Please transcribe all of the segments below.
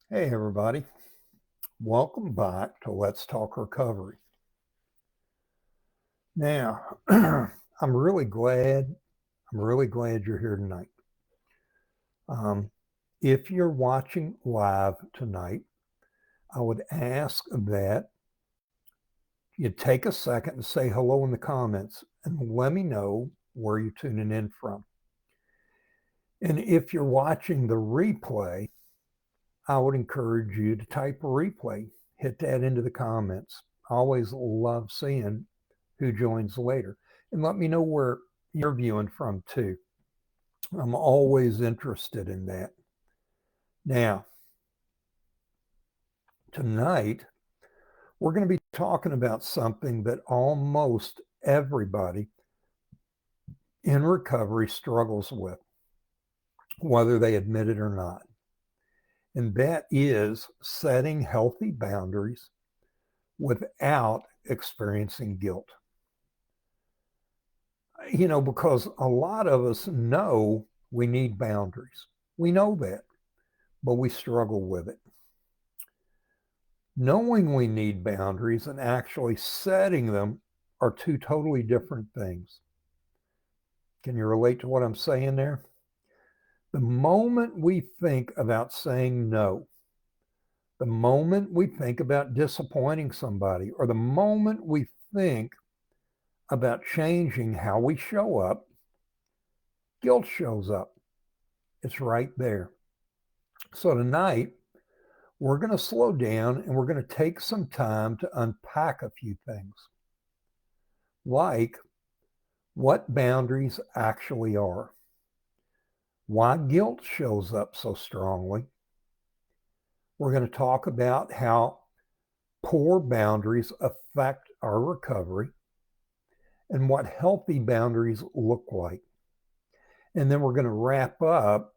Hey, everybody. Welcome back to Let's Talk Recovery. Now, I'm really glad you're here tonight. Um, if you're watching live tonight, I would ask that you take a second and say hello in the comments and let me know where you're tuning in from. And if you're watching the replay, I would encourage you to type replay, hit that into the comments. I always love seeing who joins later. And let me know where you're viewing from too. I'm always interested in that. Now, tonight, we're going to be talking about something that almost everybody in recovery struggles with, whether they admit it or not. And that is setting healthy boundaries without experiencing guilt. Because a lot of us know we need boundaries. We know that, but we struggle with it. Knowing we need boundaries and actually setting them are two totally different things. Can you relate to what I'm saying there? The moment we think about saying no, the moment we think about disappointing somebody, or the moment we think about changing how we show up, guilt shows up. It's right there. So tonight, we're going to slow down and we're going to take some time to unpack a few things, like what boundaries actually are, why guilt shows up so strongly. We're going to talk about how poor boundaries affect our recovery and what healthy boundaries look like. And then we're going to wrap up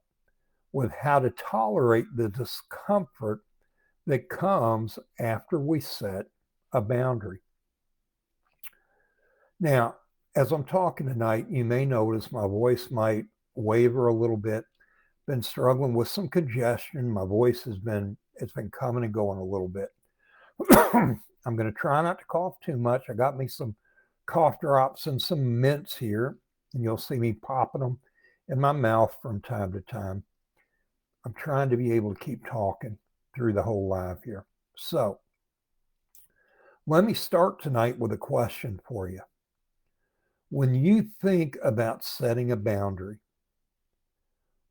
with how to tolerate the discomfort that comes after we set a boundary. Now, as I'm talking tonight, you may notice my voice might waver a little bit. Been struggling with some congestion. My voice it's been coming and going a little bit. I'm going to try not to cough too much. I got me some cough drops and some mints here, and you'll see me popping them in my mouth from time to time. I'm trying to be able to keep talking through the whole live here. So, let me start tonight with a question for you. When you think about setting a boundary,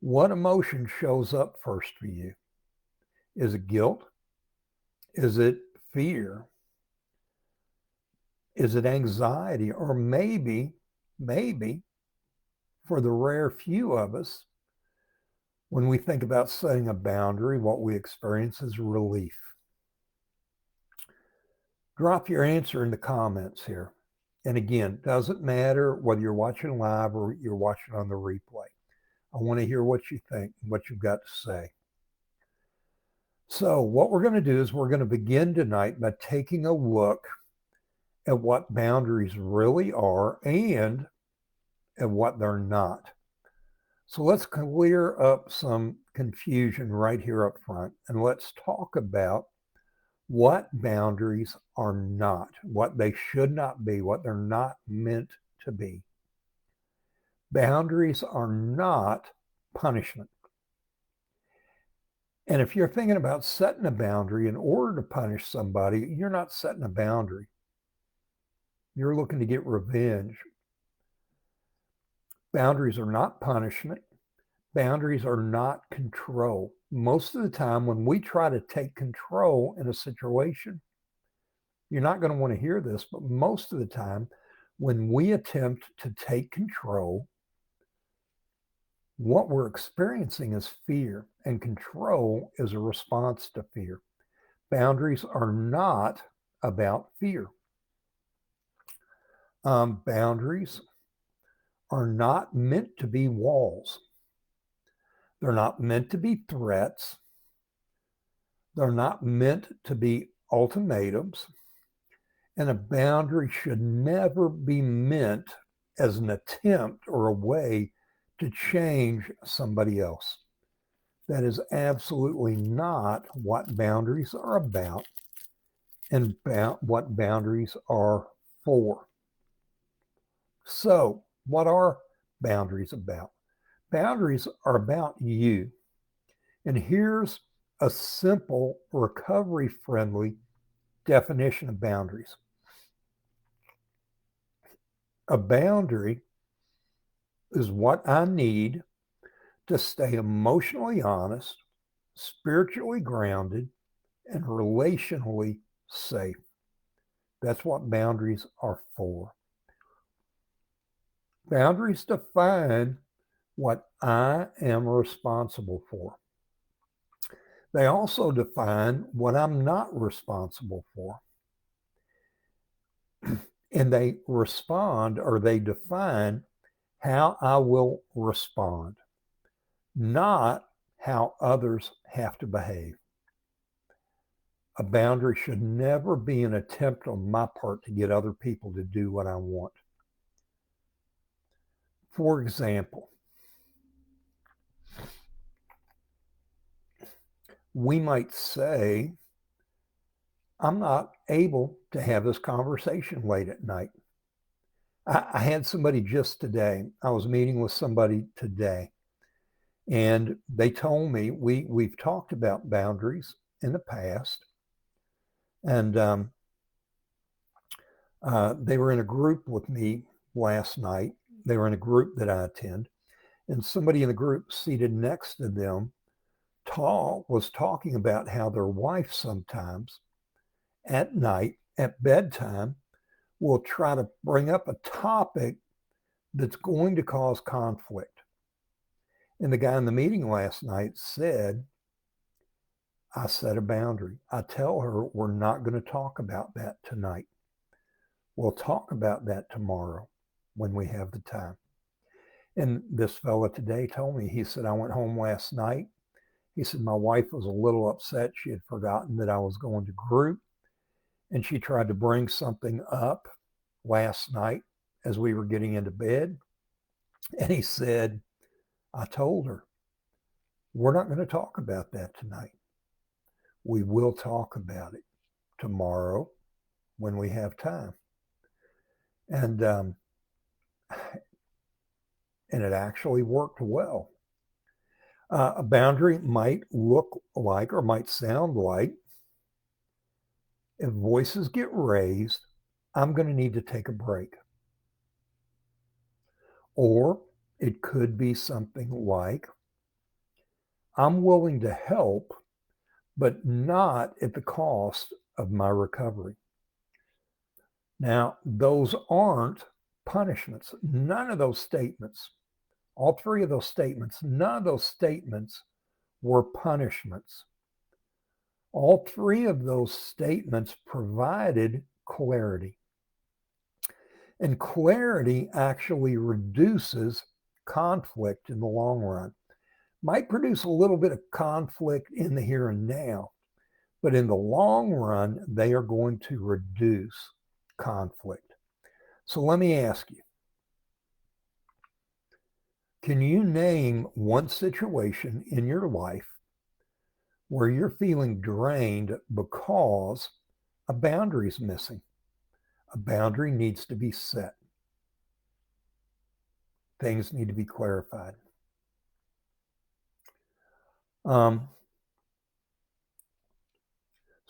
what emotion shows up first for you? Is it guilt? Is it fear? Is it anxiety? Or maybe, for the rare few of us, when we think about setting a boundary, what we experience is relief. Drop your answer in the comments here. And again, doesn't matter whether you're watching live or you're watching on the replay. I want to hear what you think, what you've got to say. So, what we're going to do is we're going to begin tonight by taking a look at what boundaries really are and at what they're not. So, let's clear up some confusion right here up front and let's talk about what boundaries are not, what they should not be, what they're not meant to be. Boundaries are not punishment. And if you're thinking about setting a boundary in order to punish somebody, you're not setting a boundary. You're looking to get revenge. Boundaries are not punishment. Boundaries are not control. Most of the time, when we try to take control in a situation, you're not going to want to hear this, but most of the time, when we attempt to take control, what we're experiencing is fear, and control is a response to fear. Boundaries are not about fear. Boundaries are not meant to be walls. They're not meant to be threats. They're not meant to be ultimatums. And a boundary should never be meant as an attempt or a way to change somebody else. That is absolutely not what boundaries are about and what boundaries are for. So, what are boundaries about? Boundaries are about you. And here's a simple, recovery friendly definition of boundaries. A boundary is what I need to stay emotionally honest, spiritually grounded, and relationally safe. That's what boundaries are for. Boundaries define what I am responsible for. They also define what I'm not responsible for. And they define how I will respond, not how others have to behave. A boundary should never be an attempt on my part to get other people to do what I want. For example, we might say, I'm not able to have this conversation late at night. I had somebody just today, I was meeting with somebody today, and they told me we've talked about boundaries in the past, and they were in a group with me last night. They were in a group that I attend, and somebody in the group seated next to them was talking about how their wife sometimes at night at bedtime will try to bring up a topic that's going to cause conflict. And the guy in the meeting last night said, I set a boundary. I tell her we're not going to talk about that tonight. We'll talk about that tomorrow when we have the time. And this fella today told me, he said, I went home last night. He said, my wife was a little upset. She had forgotten that I was going to group. And she tried to bring something up last night as we were getting into bed. And he said, I told her, we're not going to talk about that tonight. We will talk about it tomorrow when we have time. And it actually worked well. A boundary might look like or might sound like, if voices get raised, I'm going to need to take a break. Or it could be something like, I'm willing to help, but not at the cost of my recovery. Now, those aren't punishments. None of those statements, all three of those statements, none of those statements were punishments. All three of those statements provided clarity. And clarity actually reduces conflict in the long run. Might produce a little bit of conflict in the here and now, but in the long run, they are going to reduce conflict. So let me ask you, can you name one situation in your life where you're feeling drained because a boundary is missing? A boundary needs to be set. Things need to be clarified. So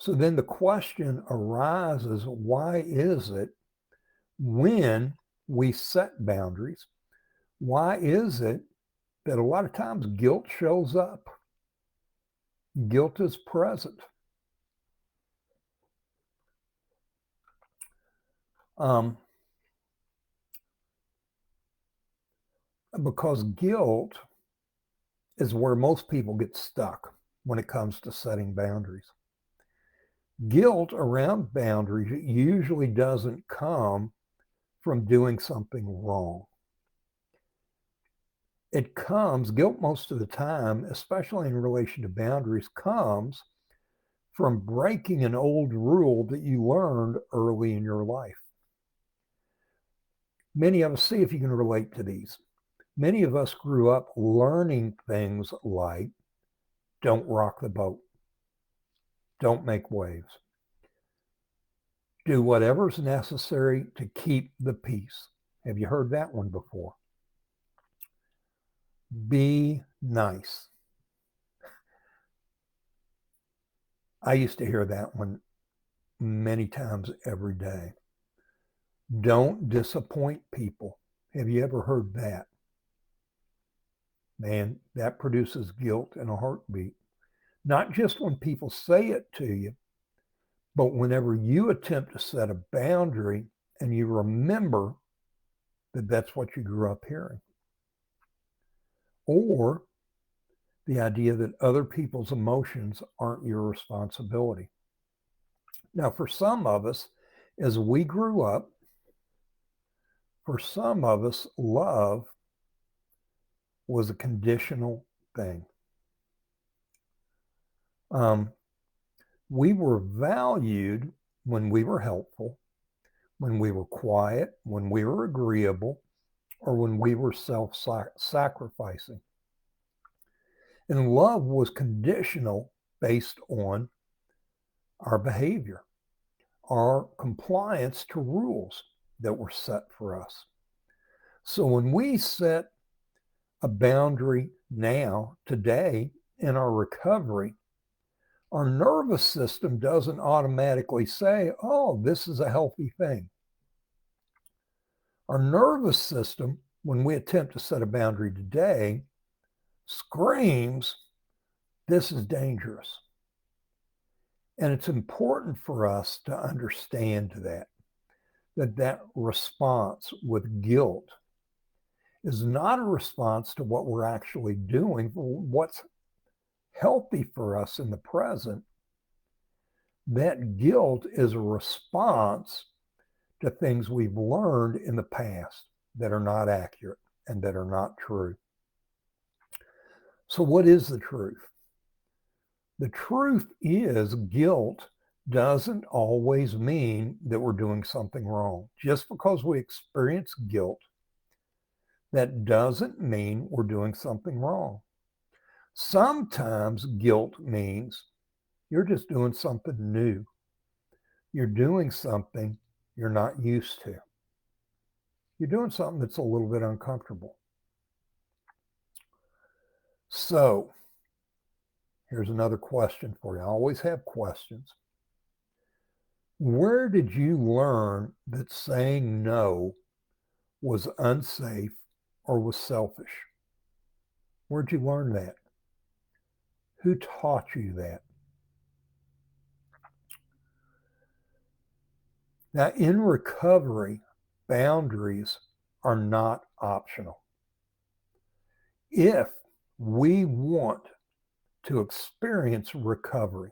then the question arises, why is it when we set boundaries, why is it that a lot of times guilt shows up? Guilt is present. Because guilt is where most people get stuck when it comes to setting boundaries. Guilt around boundaries usually doesn't come from doing something wrong. Guilt most of the time, especially in relation to boundaries, comes from breaking an old rule that you learned early in your life. Many of us, see if you can relate to these. Many of us grew up learning things like Don't rock the boat. Don't make waves. Do whatever's necessary to keep the peace. Have you heard that one before? Be nice. I used to hear that one many times every day. Don't disappoint people. Have you ever heard that? Man, that produces guilt in a heartbeat. Not just when people say it to you, but whenever you attempt to set a boundary and you remember that that's what you grew up hearing. Or the idea that other people's emotions aren't your responsibility. Now, for some of us, as we grew up, for some of us, love was a conditional thing. We were valued when we were helpful, when we were quiet, when we were agreeable, or when we were self-sacrificing. And love was conditional based on our behavior, our compliance to rules that were set for us. So when we set a boundary now, today, in our recovery, our nervous system doesn't automatically say, oh, this is a healthy thing. Our nervous system, when we attempt to set a boundary today, screams, this is dangerous. And it's important for us to understand that response with guilt is not a response to what we're actually doing, what's healthy for us in the present. That guilt is a response to things we've learned in the past that are not accurate and that are not true. So what is the truth? The truth is guilt doesn't always mean that we're doing something wrong. Just because we experience guilt, that doesn't mean we're doing something wrong. Sometimes guilt means you're just doing something new. You're doing something you're not used to. You're doing something that's a little bit uncomfortable. So, here's another question for you. I always have questions. Where did you learn that saying no was unsafe or was selfish? Where'd you learn that? Who taught you that? Now, in recovery, boundaries are not optional. If we want to experience recovery,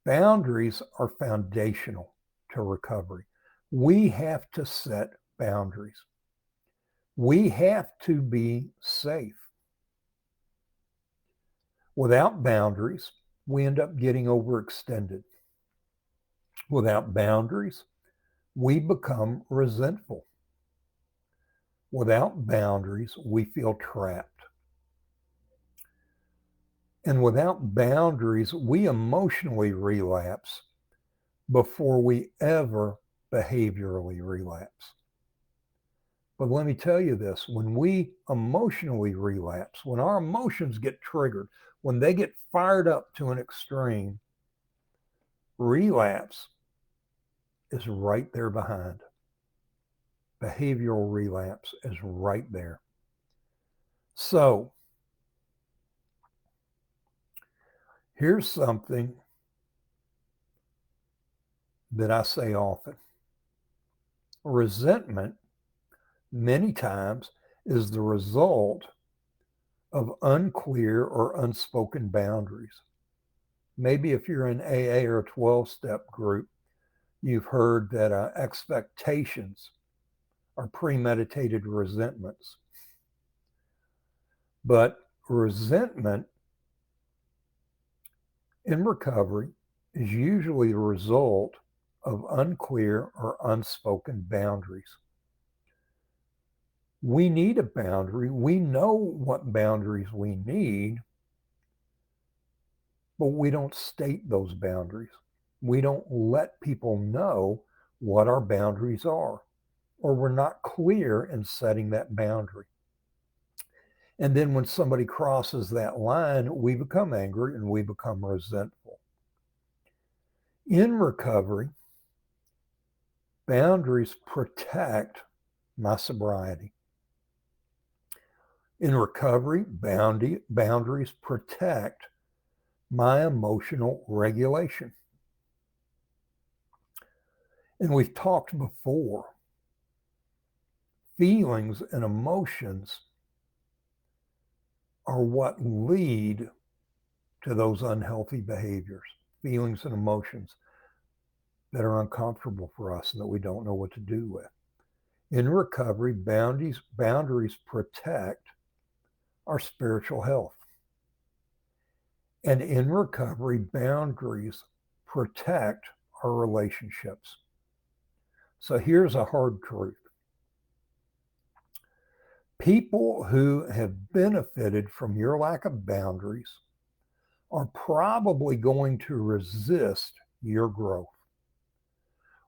boundaries are foundational to recovery. We have to set boundaries. We have to be safe. Without boundaries, we end up getting overextended. Without boundaries, we become resentful. Without boundaries, we feel trapped. And without boundaries, we emotionally relapse before we ever behaviorally relapse. But let me tell you this, when we emotionally relapse, when our emotions get triggered, when they get fired up to an extreme, relapse is right there behind. Behavioral relapse is right there. So, here's something that I say often. Resentment, many times, is the result of unclear or unspoken boundaries. Maybe if you're in AA or a 12-step group, you've heard that expectations are premeditated resentments. But resentment in recovery is usually the result of unclear or unspoken boundaries. We need a boundary. We know what boundaries we need, but we don't state those boundaries. We don't let people know what our boundaries are, or we're not clear in setting that boundary. And then when somebody crosses that line, we become angry and we become resentful. In recovery, boundaries protect my sobriety. In recovery, boundaries protect my emotional regulation. And we've talked before, feelings and emotions are what lead to those unhealthy behaviors, feelings and emotions that are uncomfortable for us and that we don't know what to do with. In recovery, boundaries protect our spiritual health. And in recovery, boundaries protect our relationships. So here's a hard truth. People who have benefited from your lack of boundaries are probably going to resist your growth.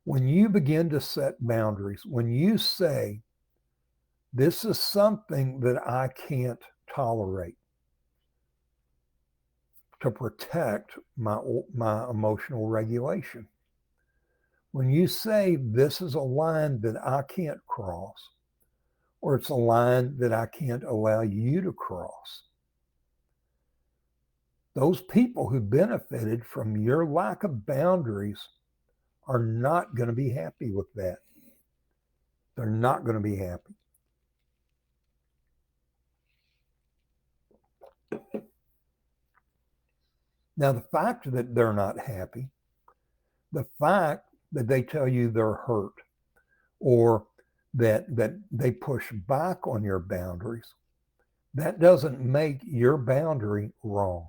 When you begin to set boundaries, when you say, this is something that I can't tolerate to protect my emotional regulation. When you say, this is a line that I can't cross, or it's a line that I can't allow you to cross, those people who benefited from your lack of boundaries are not going to be happy with that. They're not going to be happy. Now, the fact that they're not happy, the fact that they tell you they're hurt, or that they push back on your boundaries, that doesn't make your boundary wrong.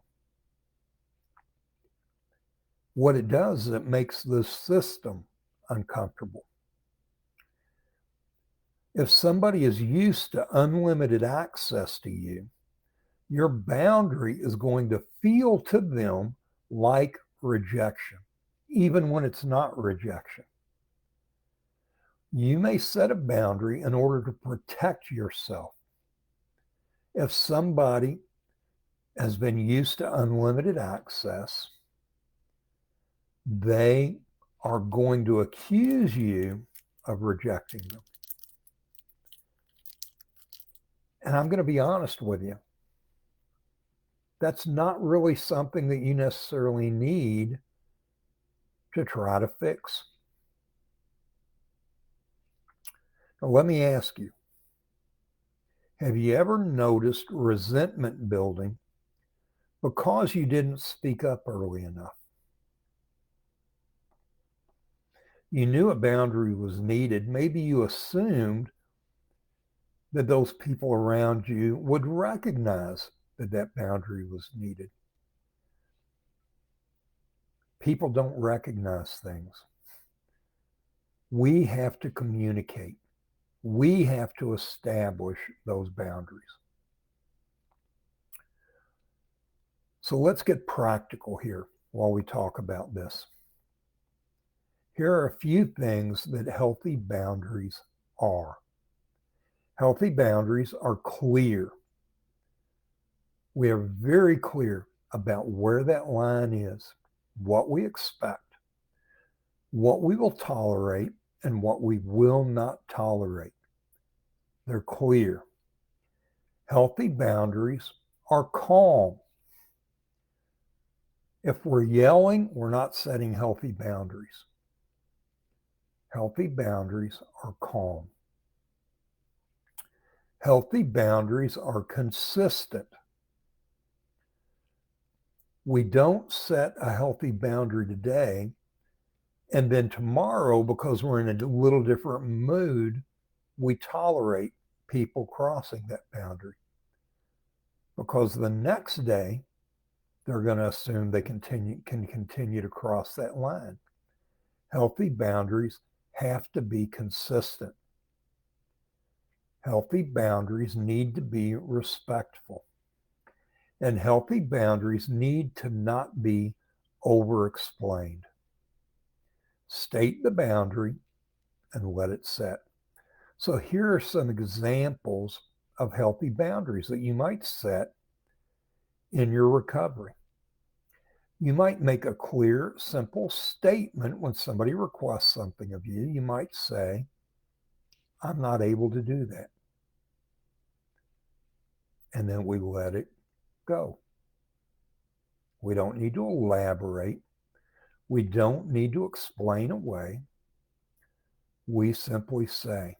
What it does is it makes the system uncomfortable. If somebody is used to unlimited access to you, your boundary is going to feel to them like rejection, even when it's not rejection. You may set a boundary in order to protect yourself. If somebody has been used to unlimited access, they are going to accuse you of rejecting them. And I'm going to be honest with you. That's not really something that you necessarily need to try to fix. Now, let me ask you, have you ever noticed resentment building because you didn't speak up early enough? You knew a boundary was needed. Maybe you assumed that those people around you would recognize that boundary was needed. People don't recognize things. We have to communicate. We have to establish those boundaries. So let's get practical here while we talk about this. Here are a few things that healthy boundaries are. Healthy boundaries are clear. We are very clear about where that line is, what we expect, what we will tolerate, and what we will not tolerate. They're clear. Healthy boundaries are calm. If we're yelling, we're not setting healthy boundaries. Healthy boundaries are calm. Healthy boundaries are consistent. We don't set a healthy boundary today, and then tomorrow, because we're in a little different mood, we tolerate people crossing that boundary. Because the next day, they're going to assume they can continue to cross that line. Healthy boundaries have to be consistent. Healthy boundaries need to be respectful. And healthy boundaries need to not be over-explained. State the boundary and let it set. So here are some examples of healthy boundaries that you might set in your recovery. You might make a clear, simple statement when somebody requests something of you. You might say, I'm not able to do that. And then we let it go. We don't need to elaborate. We don't need to explain away. We simply say,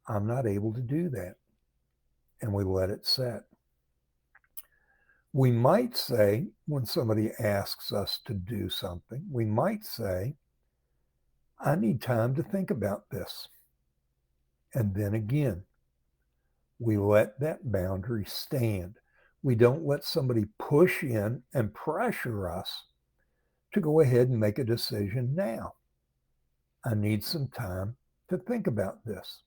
I'm not able to do that. And we let it set. We might say, when somebody asks us to do something, we might say, I need time to think about this. And then again, we let that boundary stand. We don't let somebody push in and pressure us to go ahead and make a decision now. I need some time to think about this.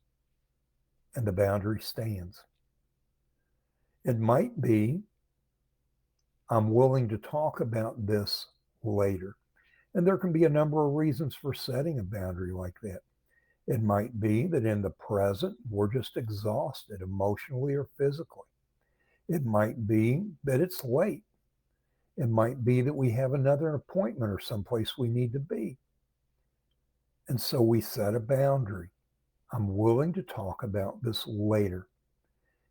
And the boundary stands. It might be, I'm willing to talk about this later. And there can be a number of reasons for setting a boundary like that. It might be that in the present, we're just exhausted emotionally or physically. It might be that it's late. It might be that we have another appointment or someplace we need to be. And so we set a boundary. I'm willing to talk about this later.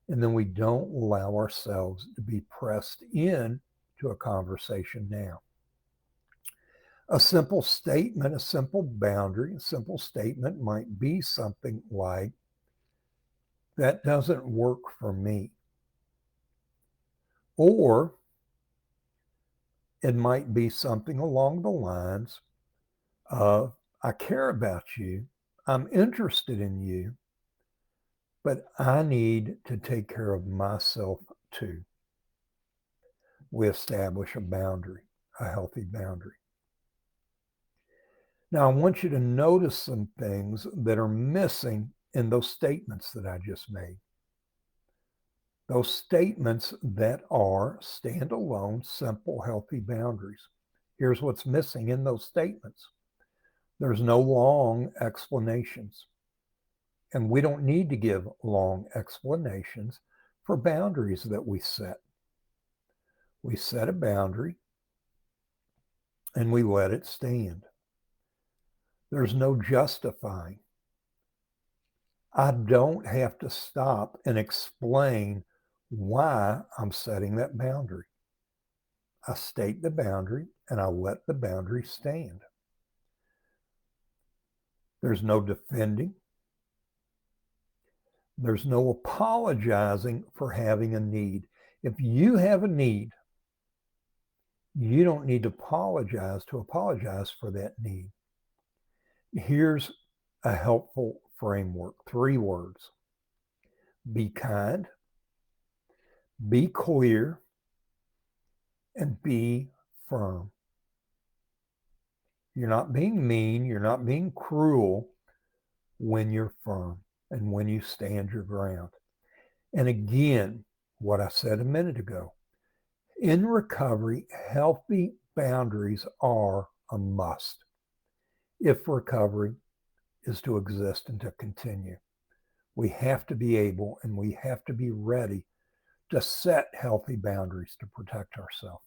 And then we don't allow ourselves to be pressed in to a conversation now. A simple statement, a simple boundary, a simple statement might be something like, that doesn't work for me. Or it might be something along the lines of, I care about you, I'm interested in you, but I need to take care of myself too. We establish a boundary, a healthy boundary. Now, I want you to notice some things that are missing in those statements that I just made. Those statements that are standalone, simple, healthy boundaries. Here's what's missing in those statements. There's no long explanations. And we don't need to give long explanations for boundaries that we set. We set a boundary and we let it stand. There's no justifying. I don't have to stop and explain why I'm setting that boundary. I state the boundary and I let the boundary stand. There's no defending. There's no apologizing for having a need. If you have a need, you don't need to apologize for that need. Here's a helpful framework, 3 words. Be kind, be clear, and be firm. You're not being mean, you're not being cruel when you're firm and when you stand your ground. And again, what I said a minute ago, in recovery, healthy boundaries are a must if recovery is to exist and to continue. We have to be able and we have to be ready to set healthy boundaries to protect ourselves.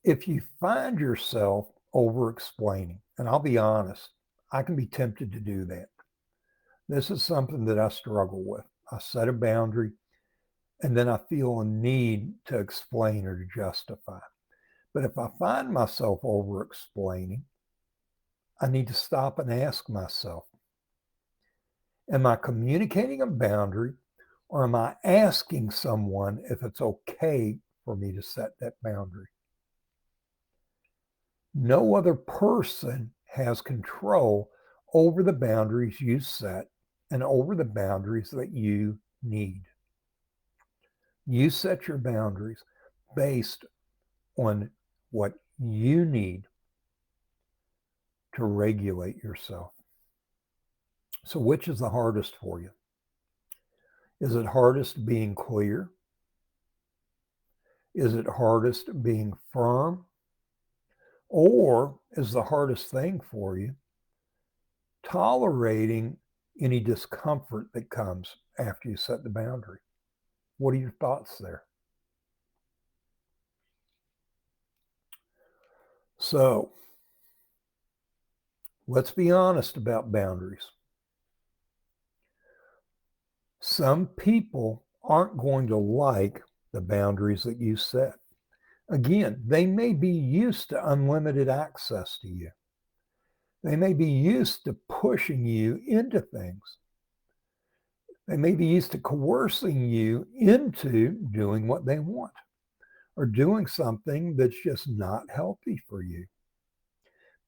If you find yourself over-explaining, and I'll be honest, I can be tempted to do that. This is something that I struggle with. I set a boundary and then I feel a need to explain or to justify. But if I find myself over-explaining, I need to stop and ask myself, am I communicating a boundary or am I asking someone if it's okay for me to set that boundary? No other person has control over the boundaries you set and over the boundaries that you need. You set your boundaries based on what you need to regulate yourself. So which is the hardest for you? Is it hardest being clear? Is it hardest being firm? Or is the hardest thing for you tolerating any discomfort that comes after you set the boundary? What are your thoughts there? So let's be honest about boundaries. Some people aren't going to like the boundaries that you set. Again, they may be used to unlimited access to you. They may be used to pushing you into things. They may be used to coercing you into doing what they want or doing something that's just not healthy for you.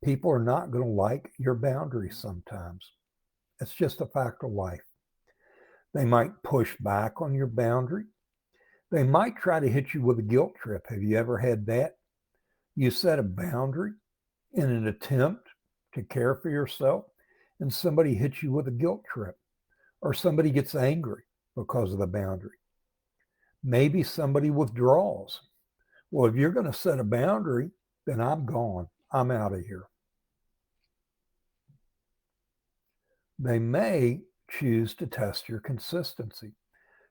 People are not going to like your boundaries sometimes. It's just a fact of life. They might push back on your boundary. They might try to hit you with a guilt trip. Have you ever had that? You set a boundary in an attempt to care for yourself, and somebody hits you with a guilt trip, or somebody gets angry because of the boundary. Maybe somebody withdraws. Well, if you're going to set a boundary, then I'm gone. I'm out of here. They may choose to test your consistency.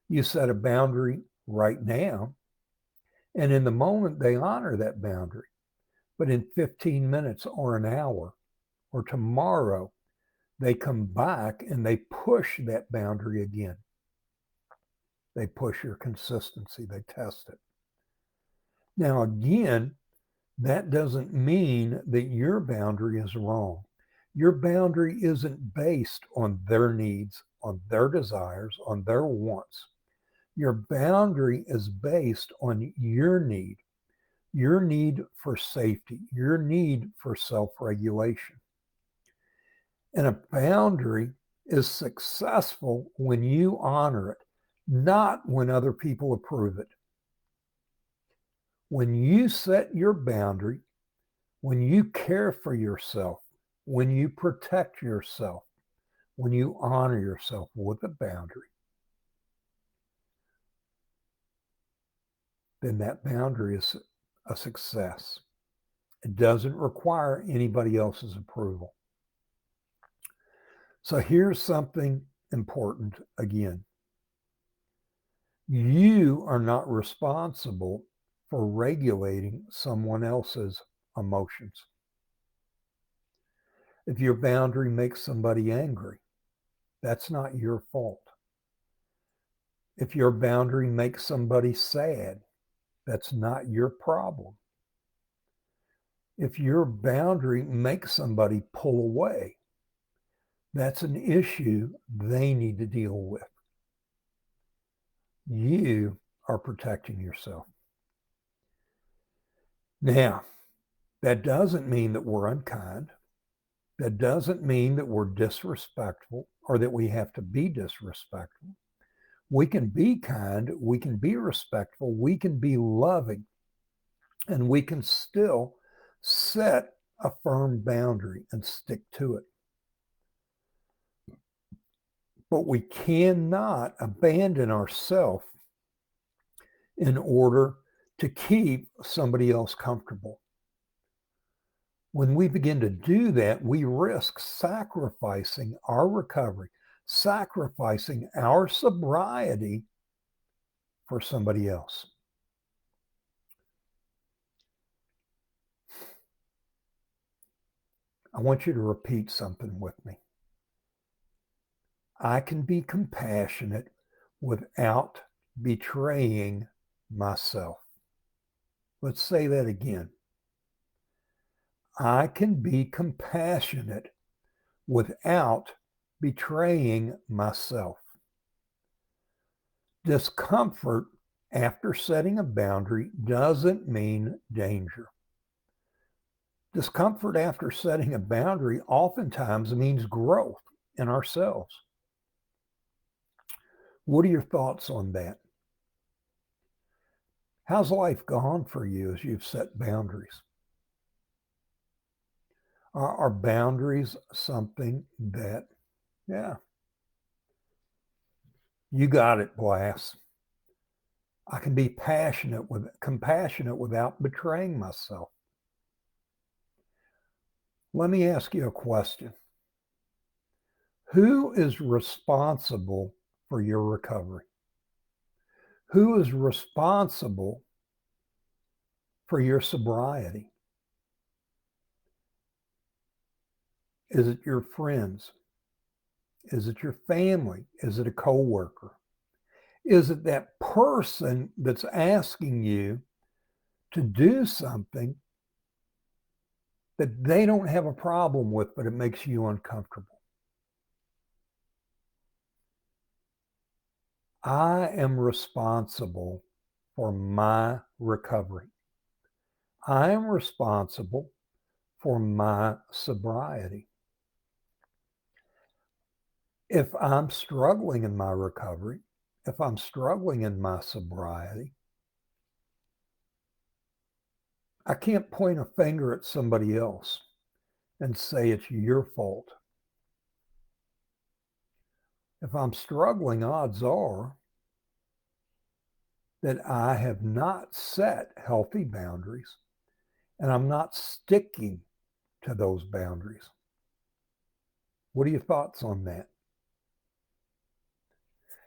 You set a boundary right now, and in the moment they honor that boundary. But in 15 minutes or an hour or tomorrow, they come back and they push that boundary again. They push your consistency, they test it. Now, again, that doesn't mean that your boundary is wrong. Your boundary isn't based on their needs, on their desires, on their wants. Your boundary is based on your need for safety, your need for self-regulation. And a boundary is successful when you honor it, not when other people approve it. When you set your boundary, when you care for yourself, when you protect yourself, when you honor yourself with a boundary, then that boundary is a success. It doesn't require anybody else's approval. So here's something important again. You are not responsible for regulating someone else's emotions. If your boundary makes somebody angry, that's not your fault. If your boundary makes somebody sad, that's not your problem. If your boundary makes somebody pull away, that's an issue they need to deal with. You are protecting yourself. Now, that doesn't mean that we're unkind. That doesn't mean that we're disrespectful or that we have to be disrespectful. We can be kind, we can be respectful, we can be loving, and we can still set a firm boundary and stick to it. But we cannot abandon ourselves in order to keep somebody else comfortable. When we begin to do that, we risk sacrificing our recovery, sacrificing our sobriety for somebody else. I want you to repeat something with me. I can be compassionate without betraying myself. Let's say that again. I can be compassionate without betraying myself. Discomfort after setting a boundary doesn't mean danger. Discomfort after setting a boundary oftentimes means growth in ourselves. What are your thoughts on that? How's life gone for you as you've set boundaries? Are boundaries something that, You got it, Blas. I can be compassionate without betraying myself. Let me ask you a question. Who is responsible for your recovery? Who is responsible for your sobriety? Is it your friends? Is it your family? Is it a coworker? Is it that person that's asking you to do something that they don't have a problem with, but it makes you uncomfortable? I am responsible for my recovery. I am responsible for my sobriety. If I'm struggling in my recovery, if I'm struggling in my sobriety, I can't point a finger at somebody else and say it's your fault. If I'm struggling, odds are that I have not set healthy boundaries and I'm not sticking to those boundaries. What are your thoughts on that?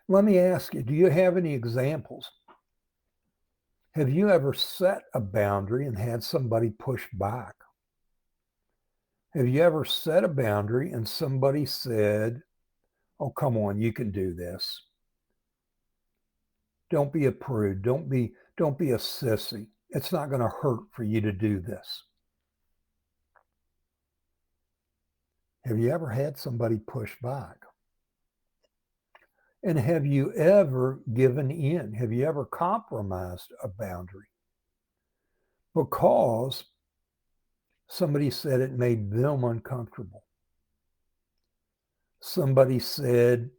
Let me ask you, do you have any examples? Have you ever set a boundary and had somebody push back? Have you ever set a boundary and somebody said, oh, come on, you can do this. Don't be a prude. Don't be a sissy. It's not going to hurt for you to do this. Have you ever had somebody push back? And have you ever given in? Have you ever compromised a boundary? Because somebody said it made them uncomfortable. Somebody said,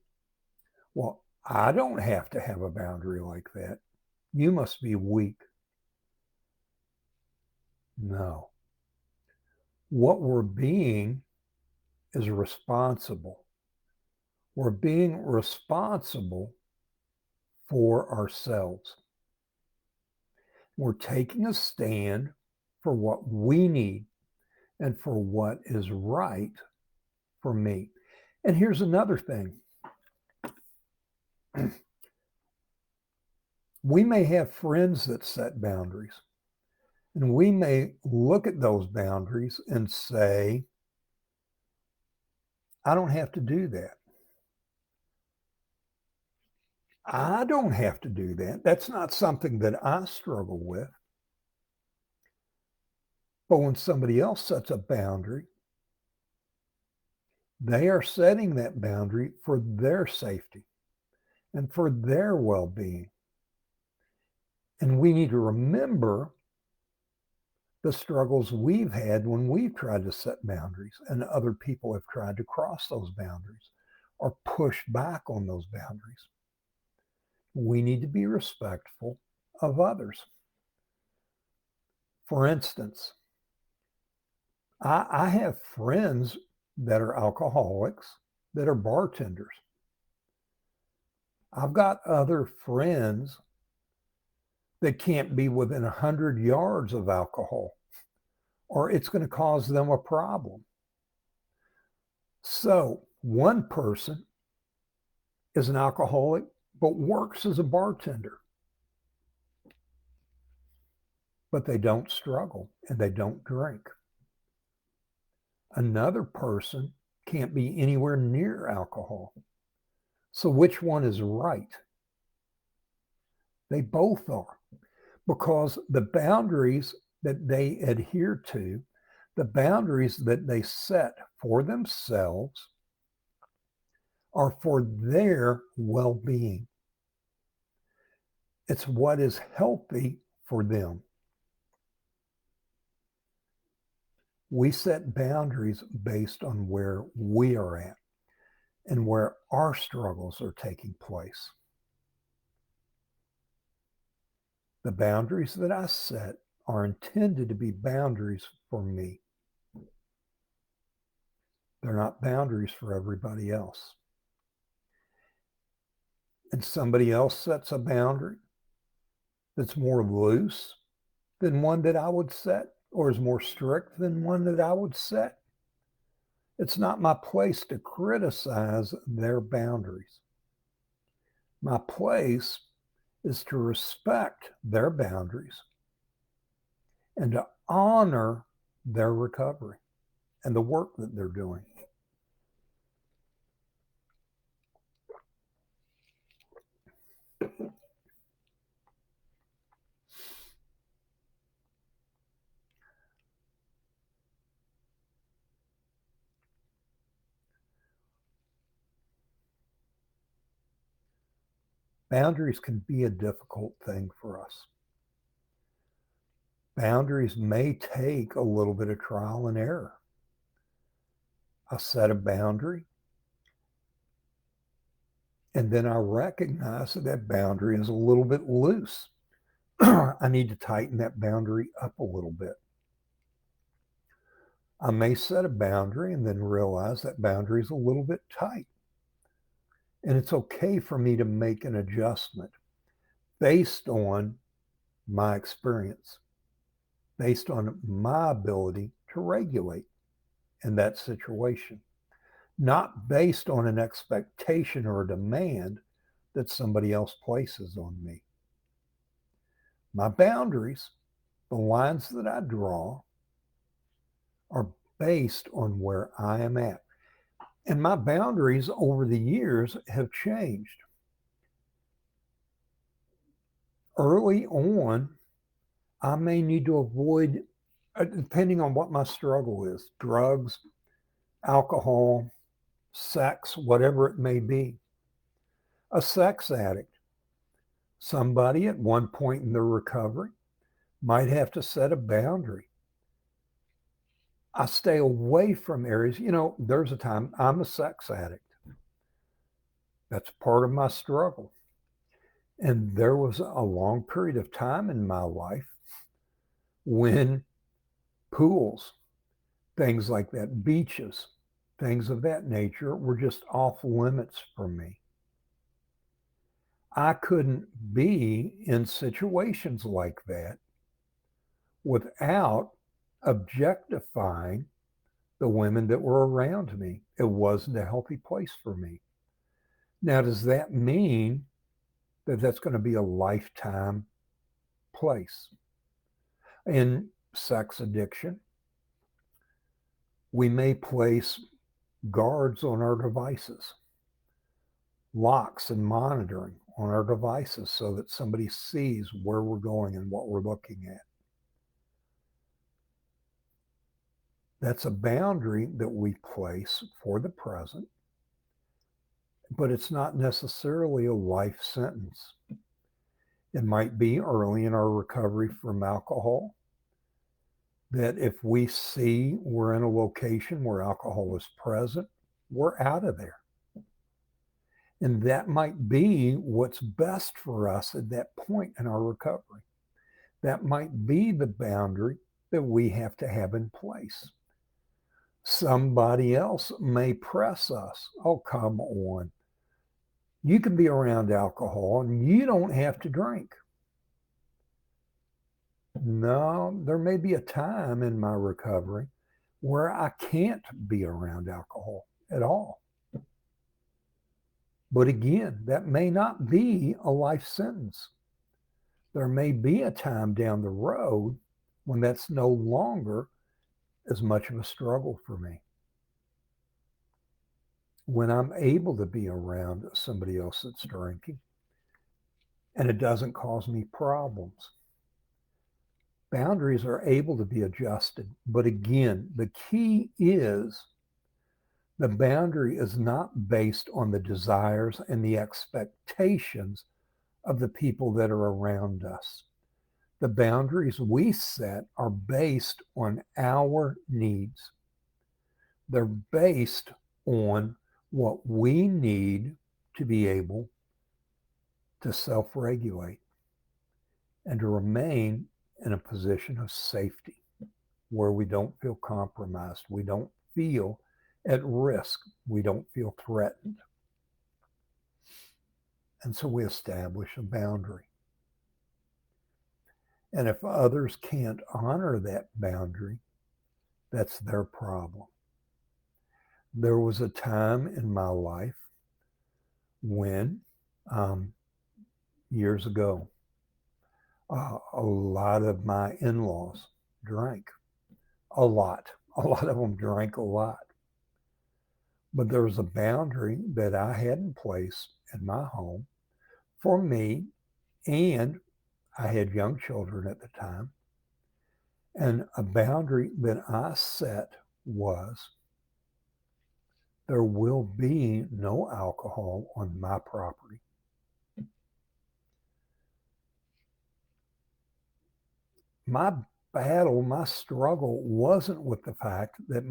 well, I don't have to have a boundary like that. You must be weak. No. What we're being is responsible. We're being responsible for ourselves. We're taking a stand for what we need and for what is right for me. And here's another thing. We may have friends that set boundaries, and we may look at those boundaries and say, I don't have to do that. I don't have to do that. That's not something that I struggle with. But when somebody else sets a boundary, they are setting that boundary for their safety and for their well-being. And we need to remember the struggles we've had when we've tried to set boundaries and other people have tried to cross those boundaries or push back on those boundaries. We need to be respectful of others. For instance, I have friends that are alcoholics that are bartenders. I've got other friends that can't be within 100 yards of alcohol, or it's going to cause them a problem. So one person is an alcoholic, but works as a bartender. But they don't struggle and they don't drink. Another person can't be anywhere near alcohol. So which one is right? They both are, because the boundaries that they adhere to, the boundaries that they set for themselves are for their well-being. It's what is healthy for them. We set boundaries based on where we are at and where our struggles are taking place. The boundaries that I set are intended to be boundaries for me. They're not boundaries for everybody else. and somebody else sets a boundary that's more loose than one that I would set, or is more strict than one that I would set, it's not my place to criticize their boundaries. My place is to respect their boundaries and to honor their recovery and the work that they're doing. Boundaries can be a difficult thing for us. Boundaries may take a little bit of trial and error. I set a boundary, and then I recognize that that boundary is a little bit loose. I need to tighten that boundary up a little bit. I may set a boundary and then realize that boundary is a little bit tight. And it's okay for me to make an adjustment based on my experience, based on my ability to regulate in that situation, not based on an expectation or a demand that somebody else places on me. My boundaries, the lines that I draw, are based on where I am at. And my boundaries over the years have changed. Early on, I may need to avoid, depending on what my struggle is, drugs, alcohol, sex, whatever it may be. A sex addict, somebody at one point in their recovery might have to set a boundary. I stay away from areas, there's a time I'm a sex addict. That's part of my struggle. And there was a long period of time in my life when pools, things like that, beaches, things of that nature were just off limits for me. I couldn't be in situations like that without objectifying the women that were around me. It wasn't a healthy place for me. Now, does that mean that that's going to be a lifetime place? In sex addiction, we may place guards on our devices, locks and monitoring on our devices so that somebody sees where we're going and what we're looking at. That's a boundary that we place for the present, but it's not necessarily a life sentence. It might be early in our recovery from alcohol that if we see we're in a location where alcohol is present, we're out of there. And that might be what's best for us at that point in our recovery. That might be the boundary that we have to have in place. Somebody else may press us. Oh, come on. You can be around alcohol and you don't have to drink. No, there may be a time in my recovery where I can't be around alcohol at all. But again, that may not be a life sentence. There may be a time down the road when that's no longer as much of a struggle for me. When I'm able to be around somebody else that's drinking and it doesn't cause me problems. Boundaries are able to be adjusted. But again, the key is the boundary is not based on the desires and the expectations of the people that are around us. The boundaries we set are based on our needs. They're based on what we need to be able to self-regulate and to remain in a position of safety where we don't feel compromised. We don't feel at risk. We don't feel threatened. And so we establish a boundary. And if others can't honor that boundary, that's their problem. There was a time in my life when, years ago, a lot of my in-laws drank a lot. A lot of them drank a lot. But there was a boundary that I had in place in my home for me, and I had young children at the time. And a boundary that I set was there will be no alcohol on my property. My battle, my struggle wasn't with the fact that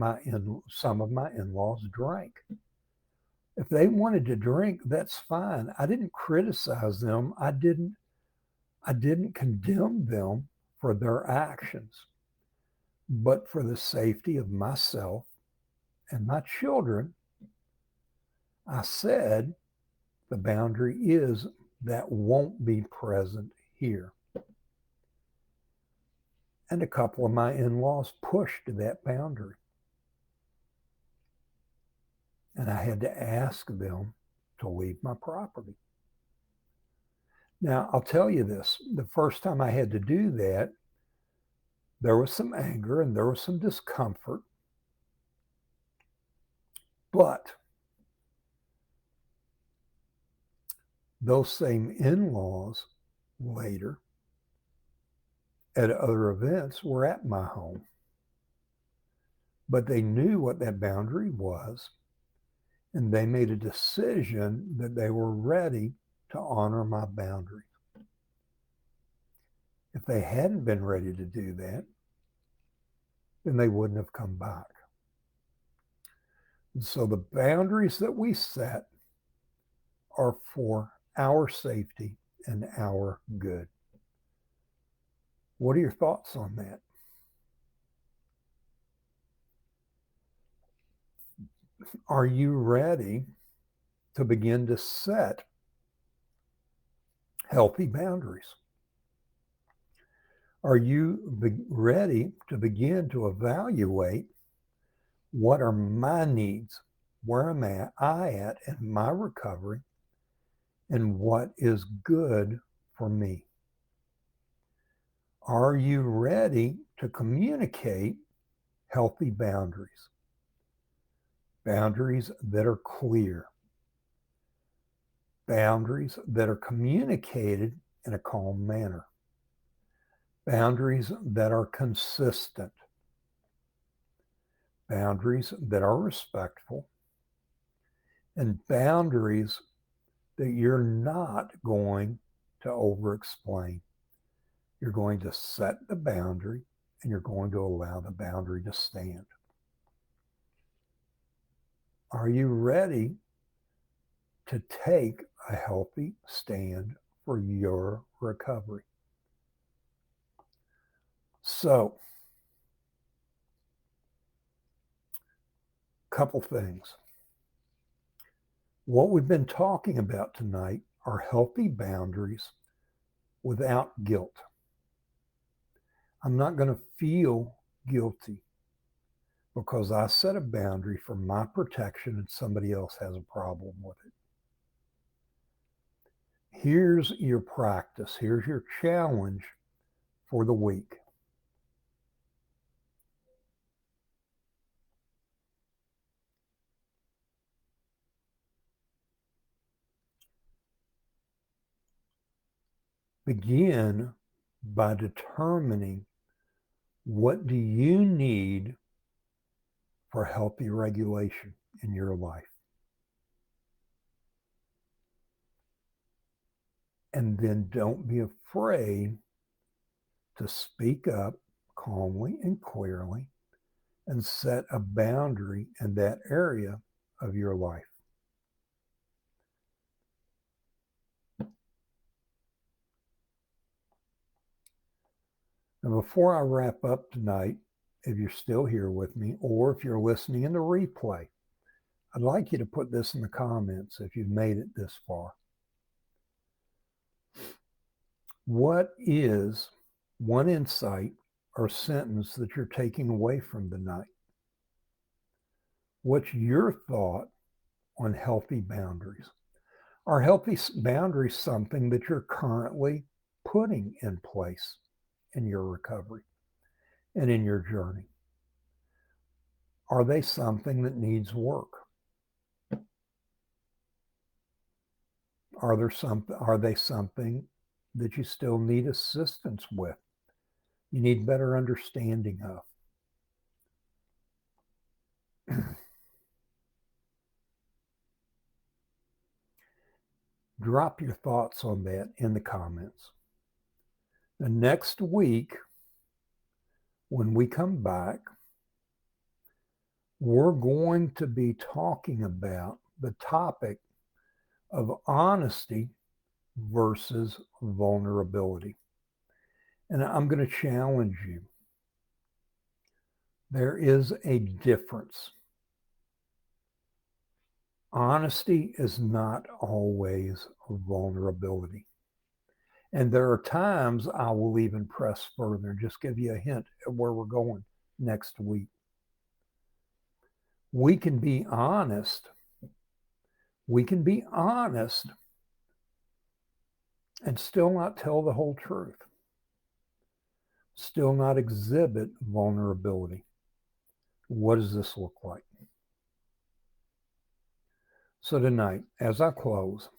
some of my in-laws drank. If they wanted to drink, that's fine. I didn't criticize them. I didn't condemn them for their actions. But for the safety of myself and my children, I said the boundary is that won't be present here. And a couple of my in-laws pushed that boundary. And I had to ask them to leave my property. Now, I'll tell you this, the first time I had to do that, there was some anger and there was some discomfort. But those same in-laws later at other events were at my home. But they knew what that boundary was, and they made a decision that they were ready to honor my boundary. If they hadn't been ready to do that, then they wouldn't have come back. And so the boundaries that we set are for our safety and our good. What are your thoughts on that? Are you ready to begin to set healthy boundaries? Are you ready to begin to evaluate what are my needs? Where am I at in my recovery? And what is good for me? Are you ready to communicate healthy boundaries? Boundaries that are clear. Boundaries that are communicated in a calm manner. Boundaries that are consistent. Boundaries that are respectful. And boundaries that you're not going to over-explain. You're going to set the boundary and you're going to allow the boundary to stand. Are you ready to take a healthy stand for your recovery? So, couple things. What we've been talking about tonight are healthy boundaries without guilt. I'm not going to feel guilty because I set a boundary for my protection and somebody else has a problem with it. Here's your practice. Here's your challenge for the week. Begin by determining what do you need for healthy regulation in your life. And then don't be afraid to speak up calmly and clearly and set a boundary in that area of your life. And before I wrap up tonight, if you're still here with me, or if you're listening in the replay, I'd like you to put this in the comments if you've made it this far. What is one insight or sentence that you're taking away from the night? What's your thought on healthy boundaries? Are healthy boundaries something that you're currently putting in place in your recovery and in your journey? Are they something that needs work? Are they something that you still need assistance with? You need better understanding of. Drop your thoughts on that in the comments. The next week, when we come back, we're going to be talking about the topic of honesty versus vulnerability. And I'm going to challenge you. There is a difference. Honesty is not always vulnerability. And there are times I will even press further and just give you a hint at where we're going next week. We can be honest. We can be honest and still not tell the whole truth. Still not exhibit vulnerability. What does this look like? So tonight, as I close,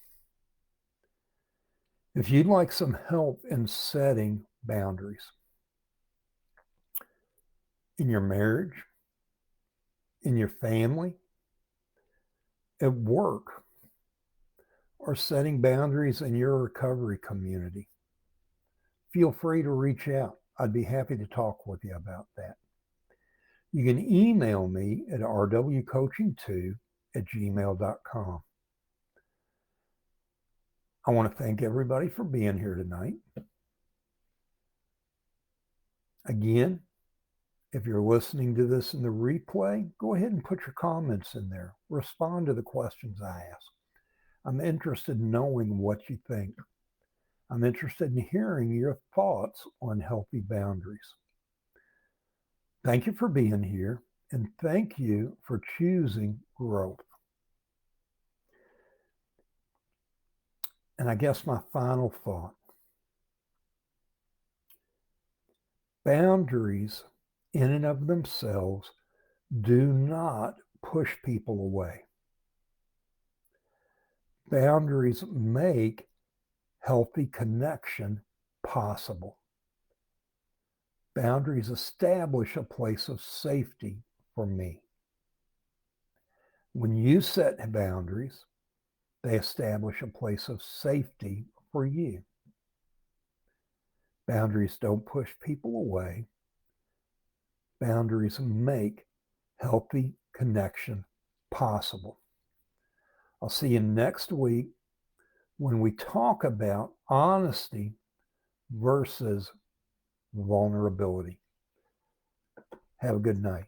if you'd like some help in setting boundaries in your marriage, in your family, at work, or setting boundaries in your recovery community, feel free to reach out. I'd be happy to talk with you about that. You can email me at rwcoaching2@gmail.com. I want to thank everybody for being here tonight. Again, if you're listening to this in the replay, go ahead and put your comments in there. Respond to the questions I ask. I'm interested in knowing what you think. I'm interested in hearing your thoughts on healthy boundaries. Thank you for being here, and thank you for choosing growth. And I guess my final thought, boundaries in and of themselves do not push people away. Boundaries make healthy connection possible. Boundaries establish a place of safety for me. When you set boundaries, they establish a place of safety for you. Boundaries don't push people away. Boundaries make healthy connection possible. I'll see you next week when we talk about honesty versus vulnerability. Have a good night.